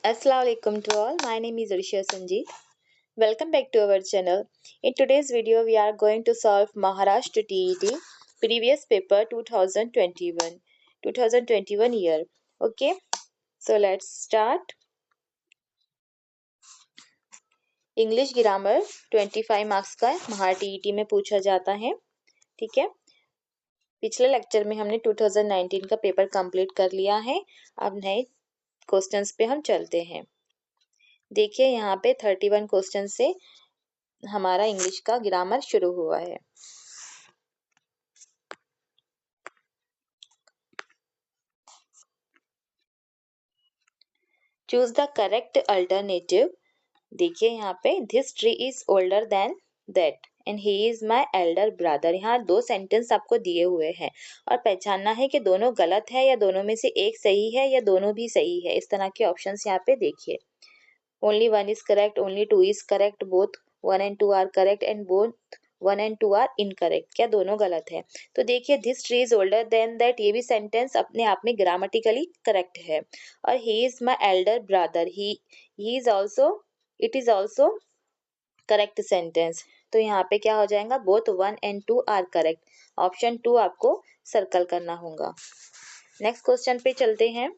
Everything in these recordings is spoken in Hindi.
Assalamualaikum to all. My name is Arisha Sanjeet. Welcome back to our channel. In today's video, we are going to solve Maharashtra TET previous paper 2021 year. Okay, so let's start. English grammar 25 marks का महार टीईटी में पूछा जाता है। ठीक है, पिछले लेक्चर में हमने 2019 का पेपर कंप्लीट कर लिया है। अब नए क्वेश्चंस पे हम चलते हैं। देखिए यहाँ पे 31 क्वेश्चन से हमारा इंग्लिश का ग्रामर शुरू हुआ है। Choose the correct alternative. देखिए यहाँ पे this tree is older than that and he is my elder brother. यहाँ दो सेंटेंस आपको दिए हुए हैं और पहचानना है कि दोनों गलत है या दोनों में से एक सही है या दोनों भी सही है। इस तरह के ऑप्शंस यहाँ पे देखिए। Only one is correct, only two is correct, both one and two are correct and both one and two are incorrect. क्या दोनों गलत है? तो देखिए this tree is older than that, ये भी सेंटेंस अपने आप में ग्रामेटिकली करेक्ट है। और he is my elder brother, he is also, it is also correct sentence. तो यहाँ पे क्या हो जाएगा? Both one and two are correct. Option 2 आपको सर्कल करना होगा। नेक्स्ट क्वेश्चन पे चलते हैं।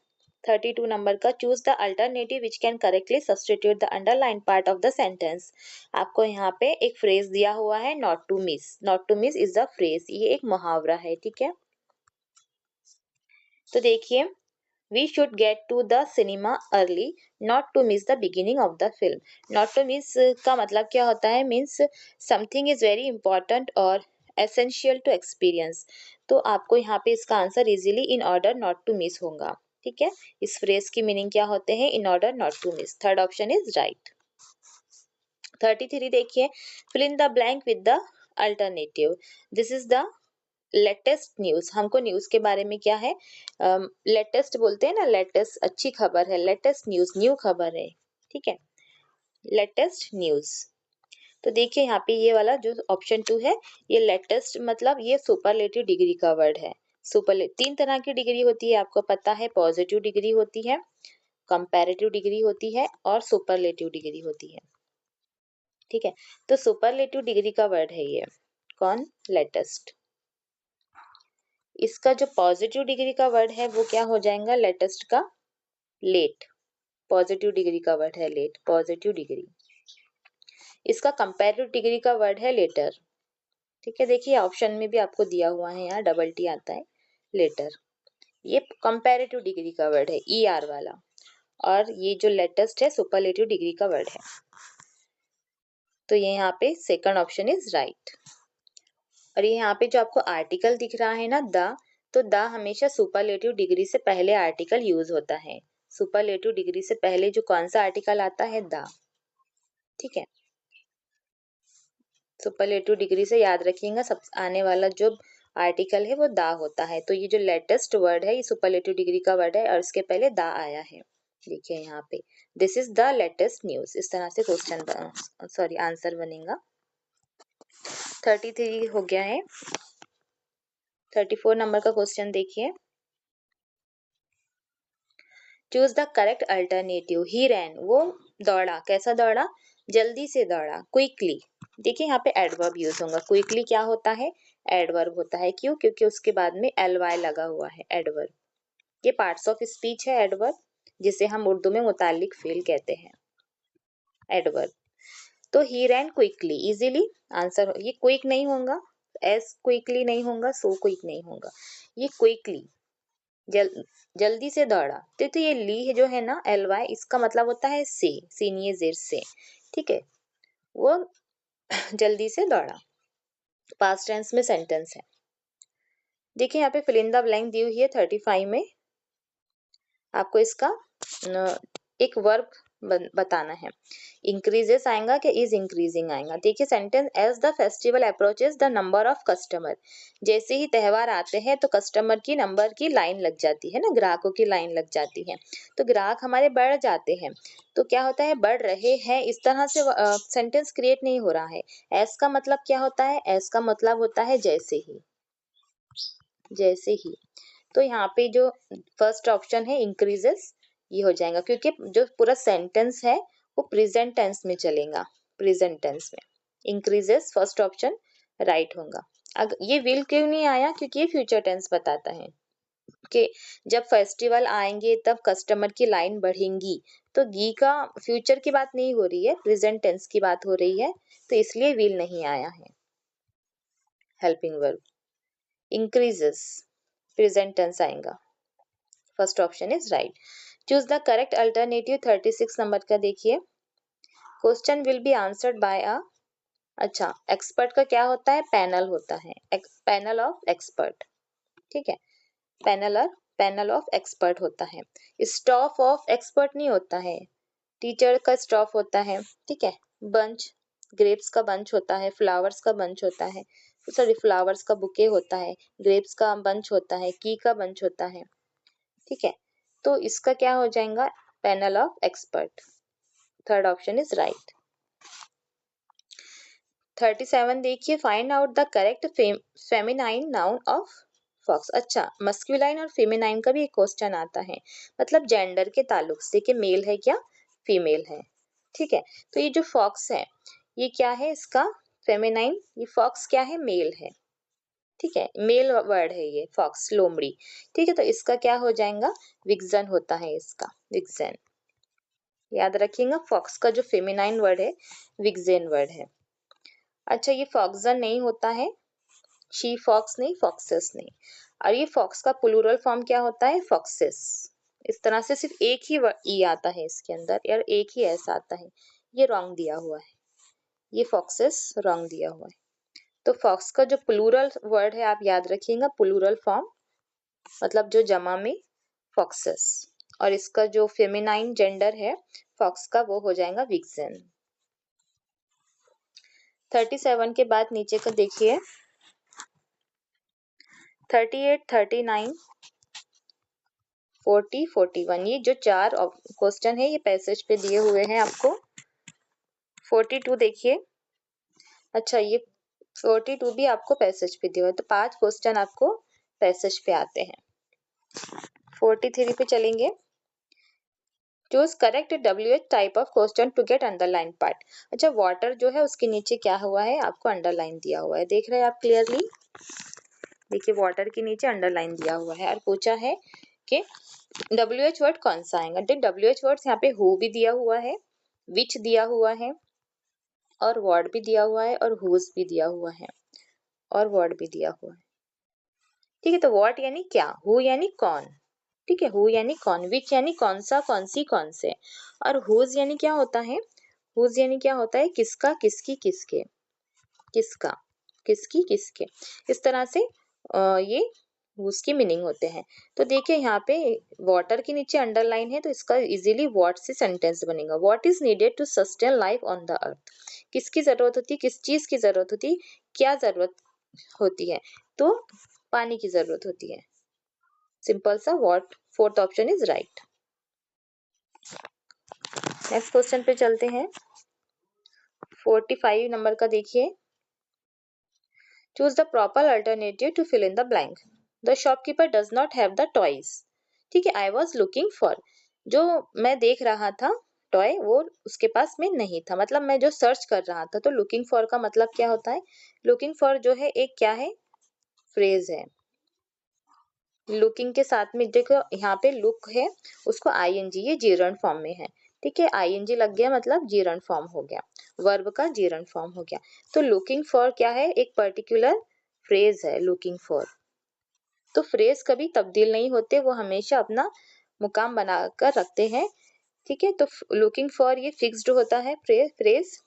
32 नंबर का, choose the alternative which can correctly substitute the underline part of the sentence. आपको यहाँ पे एक फ्रेज दिया हुआ है, not to miss. Not to miss is the phrase, ये एक मुहावरा है। ठीक है, तो देखिए, we should get to the cinema early not to miss the beginning of the film. Not to miss का मतलब क्या होता है? Means something is very important और एसेंशियल टू एक्सपीरियंस। तो आपको यहाँ पे इसका answer easily in order not to miss होगा। ठीक है, इस फ्रेज की मीनिंग क्या होते हैं? In order not to miss. Third option is right. 33 देखिए, fill in the blank with the alternative. This is the latest news. हमको न्यूज के बारे में क्या है? लेटेस्ट बोलते हैं ना, लेटेस्ट अच्छी खबर है, लेटेस्ट न्यूज न्यू खबर है। ठीक है, लेटेस्ट न्यूज। तो देखिए यहाँ पे ये वाला जो ऑप्शन 2 है, ये लेटेस्ट मतलब ये सुपरलेटिव डिग्री का वर्ड है। तीन तरह की डिग्री होती है, आपको पता है। पॉजिटिव डिग्री होती है, कंपैरेटिव डिग्री होती है और सुपरलेटिव डिग्री होती है। ठीक है, तो सुपरलेटिव डिग्री का वर्ड है ये कौन? लेटेस्ट। इसका जो पॉजिटिव डिग्री का वर्ड है वो क्या हो जाएगा? लेटेस्ट का लेट। पॉजिटिव डिग्री का वर्ड है लेट, पॉजिटिव डिग्री। इसका कंपैरेटिव डिग्री का वर्ड है लेटर। ठीक है, देखिए ऑप्शन में भी आपको दिया हुआ है, यहाँ डबल टी आता है, लेटर। ये कंपैरेटिव डिग्री का वर्ड है, ई आर वाला। और ये जो लेटेस्ट है सुपरलेटिव डिग्री का वर्ड है। तो ये यहाँ पे सेकंड ऑप्शन इज राइट। और ये यहाँ पे जो आपको आर्टिकल दिख रहा है ना, द, तो द हमेशा सुपरलेटिव डिग्री से पहले आर्टिकल यूज होता है। सुपरलेटिव डिग्री से पहले जो कौन सा आर्टिकल आता है? द। ठीक है, सुपरलेटिव डिग्री से याद रखिएगा, सब आने वाला जो आर्टिकल है वो द होता है। तो ये जो लेटेस्ट वर्ड है ये सुपरलेटिव डिग्री का वर्ड है और इसके पहले द आया है। देखिए यहाँ पे this is the latest news. इस तरह से क्वेश्चन आंसर बनेगा। 33 हो गया है। 34 नंबर का क्वेश्चन देखिए, चूज द करेक्ट अल्टरनेटिव। ही रैन, वो दौड़ा। कैसा दौड़ा? जल्दी से दौड़ा, क्विकली। देखिए यहाँ पे एडवर्ब यूज होगा। क्विकली क्या होता है? एडवर्ब होता है। क्यों? क्योंकि उसके बाद में ly लगा हुआ है, एडवर्ब। ये पार्ट्स ऑफ स्पीच है एडवर्ब, जिसे हम उर्दू में मुताल्लिक फेल कहते हैं, एडवर्ब। तो ही रैन क्विकली, इजीली। आंसर ये क्विक नहीं होगा, एस क्विकली नहीं होगा, सो क्विक नहीं होगा, ये क्विकली, जल्दी से दौड़ा। तो ये ली जो है ना, ly, इसका मतलब होता है से, सीनियर जेर से। ठीक है, वो जल्दी से दौड़ा, पास्ट टेंस में सेंटेंस है। देखिए यहाँ पे फिल इन द ब्लैंक दी हुई है 35 में। आपको इसका एक वर्ब बताना है। इंक्रीजेस आएगा कि इज इंक्रीजिंग आएगा? देखिए sentence, as the festival approaches the number of customer. जैसे ही त्यौहार आते हैं तो कस्टमर की नंबर की लाइन लग जाती है ना, ग्राहकों की लाइन लग जाती है। तो ग्राहक हमारे बढ़ जाते हैं। तो क्या होता है? बढ़ रहे हैं। इस तरह से सेंटेंस क्रिएट नहीं हो रहा है। एज का मतलब क्या होता है? एज का मतलब होता है जैसे ही, जैसे ही। तो यहाँ पे जो फर्स्ट ऑप्शन है इंक्रीजेस, ये हो जाएगा, क्योंकि जो पूरा सेंटेंस है वो प्रेजेंट टेंस में चलेगा, प्रेजेंट टेंस में। इंक्रीजेस फर्स्ट ऑप्शन राइट होगा। अगर ये विल क्यों नहीं आया, क्योंकि ये फ्यूचर टेंस बताता है कि जब फेस्टिवल आएंगे तब कस्टमर की लाइन बढ़ेंगी, तो गी का फ्यूचर की बात नहीं हो रही है, प्रेजेंट टेंस की बात हो रही है, तो इसलिए विल नहीं आया है। Helping verb increases present tense आएगा। First option is right. Choose the correct alternative 36 number का देखिए। Question will be answered by a, अच्छा एक्सपर्ट का क्या होता है, पैनल होता है, पैनल ऑफ एक्सपर्ट, ठीक है, पैनल ऑफ एक्सपर्ट होता है। स्टाफ ऑफ एक्सपर्ट नहीं होता है, टीचर का स्टाफ होता है, ठीक है। बंच, ग्रेप्स का बंच होता है, फ्लावर्स का बंच होता है, सॉरी फ्लावर्स का बुके होता है, ग्रेप्स का बंच होता है, की का बंच होता है, ठीक है। तो इसका क्या हो जाएगा, panel of expert. Third option is right. 37 देखिए, find out the correct feminine noun of fox. अच्छा, मस्कुलाइन और फेमिनाइन का भी एक क्वेश्चन आता है, मतलब जेंडर के ताल्लुक से कि मेल है क्या फीमेल है, ठीक है। तो ये जो फॉक्स है ये क्या है, इसका फेमिनाइन, ये फॉक्स क्या है, मेल है, ठीक है, मेल वर्ड है ये फॉक्स, लोमड़ी, ठीक है। तो इसका क्या हो जाएगा, विक्सन होता है इसका, विक्सन। याद रखिएगा, फॉक्स का जो फेमिनाइन वर्ड है विक्सेन वर्ड है। अच्छा, ये फॉक्सन नहीं होता है, शी फॉक्स नहीं, फॉक्सेस नहीं। और ये फॉक्स का प्लूरल फॉर्म क्या होता है, फॉक्सेस। इस तरह से सिर्फ एक ही ई आता है इसके अंदर, यार एक ही ऐसा आता है, ये रॉन्ग दिया हुआ है, ये फॉक्सेस रॉन्ग दिया हुआ है। तो फॉक्स का जो प्लूरल वर्ड है आप याद रखिएगा, प्लूरल फॉर्म मतलब जो जमा में फॉक्सेस, और इसका जो फेमिनाइन जेंडर है फॉक्स का वो हो जाएगा विक्सन। 37 के बाद नीचे का देखिए, 38, 39, 40, 41, ये जो चार क्वेश्चन है ये पैसेज पे दिए हुए हैं आपको। 42 देखिए, अच्छा ये 42 भी आपको पैसेज पे दिया हुआ है, तो 5 क्वेश्चन आपको पैसेज पे आते हैं। 43 पे चलेंगे। Choose correct WH type of question to get underline part. अच्छा, वाटर जो है उसके नीचे क्या हुआ है, आपको अंडरलाइन दिया हुआ है, देख रहे हैं आप क्लियरली, देखिए वाटर के नीचे अंडरलाइन दिया हुआ है, और पूछा है कि WH वर्ड कौन सा आएगा। देख WH वर्ड्स यहाँ पे हु भी दिया हुआ है, विच दिया हुआ है, और वर्ड भी दिया हुआ है, और हुज भी दिया हुआ है, और वर्ड भी दिया हुआ है, ठीक है। तो व्हाट यानी क्या, हु यानी कौन, ठीक है, हु यानी कौन, विच यानी कौन सा, कौन सी, कौन से, और हुज यानी क्या होता है, हुज यानी क्या होता है, किसका, किसकी, किसके, किसका, किसकी, किसके, इस तरह से ये उसकी मीनिंग होते हैं। तो देखिए यहाँ पे वाटर के नीचे अंडरलाइन है, तो इसका इजीली व्हाट से सेंटेंस बनेगा। What is needed to sustain life on the earth, किसकी जरूरत होती है, किस चीज की जरूरत होती है, क्या जरूरत होती है, तो पानी की जरूरत होती है, सिंपल सा what. Fourth option is right. Next question पे चलते हैं। 45 नंबर का देखिए। Choose the proper alternative to fill in the blank. The shopkeeper does not have the toys, ठीक है। आई वॉज लुकिंग फॉर, जो मैं देख रहा था टॉय वो उसके पास में नहीं था, मतलब मैं जो सर्च कर रहा था। तो लुकिंग फॉर का मतलब क्या होता है, लुकिंग फॉर जो है एक क्या है, फ्रेज है। लुकिंग के साथ में देखो यहाँ पे लुक है, उसको आईएनजी, ये जीरंड फॉर्म में है, ठीक है, आईएनजी लग गया मतलब जीरंड फॉर्म हो गया, वर्ब का जीरंड फॉर्म हो गया। तो लुकिंग फॉर क्या है, एक पर्टिकुलर फ्रेज है लुकिंग फॉर। तो फ्रेज कभी तब्दील नहीं होते, वो हमेशा अपना मुकाम बनाकर रखते हैं, ठीक है। तो लुकिंग फॉर ये फिक्स्ड होता है फ्रेज।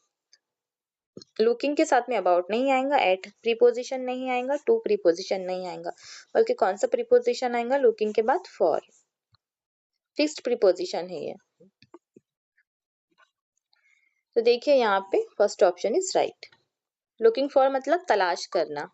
लुकिंग के साथ में अबाउट नहीं आएगा, एट प्रीपोजिशन नहीं आएगा, टू प्रीपोजिशन नहीं आएगा, बल्कि कौन सा प्रीपोजिशन आएगा लुकिंग के बाद, फॉर, फिक्स्ड प्रीपोजिशन है ये। तो देखिए यहाँ पे first option is right. Looking for मतलब तलाश करना,